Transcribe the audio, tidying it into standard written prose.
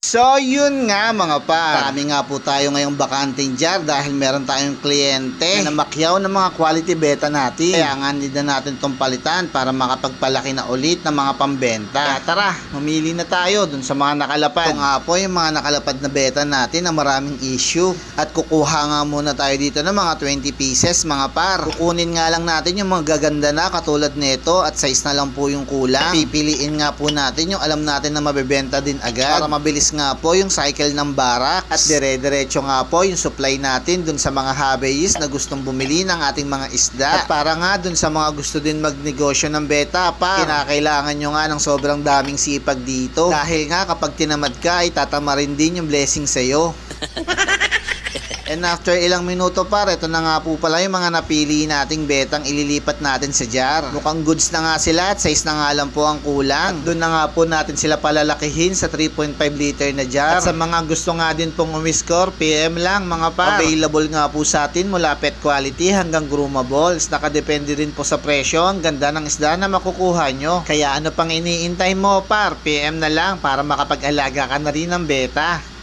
So yun nga mga par, marami nga po tayo ngayong bakanting jar dahil meron tayong kliyente na namakyaw ng mga quality beta natin. Kaya nga need na natin itong palitan para makapagpalaki na ulit ng mga pambenta. Kaya tara, mamili na tayo dun sa mga nakalapad. Ito nga po yung mga nakalapad na beta natin na maraming issue. At kukuha nga muna tayo dito ng mga 20 pieces mga par. Kukunin nga lang natin yung mga gaganda na katulad nito at size na lang po yung kulang. Pipiliin nga po natin yung alam natin na mabebenta din agad para mabilis nga po yung cycle ng barak at dire-diretso nga po yung supply natin dun sa mga hobbyist na gustong bumili ng ating mga isda. At para nga dun sa mga gusto din magnegosyo ng beta pa, kinakailangan nyo nga ng sobrang daming sipag dito dahil nga kapag tinamad ka ay tatama rin din yung blessing sa'yo. And after ilang minuto par, ito na nga po pala yung mga napili nating betang ililipat natin sa jar. Mukhang goods na nga sila at size na nga lang po ang kulang. Doon na nga po natin sila palalakihin sa 3.5 liter na jar. At sa mga gusto nga din pong umiscore, PM lang mga par. Available nga po sa atin mula pet quality hanggang groomables. Nakadepende rin po sa presyo ang ganda ng isda na makukuha nyo. Kaya ano pang iniintay mo par, PM na lang para makapag-alaga ka na rin ng beta.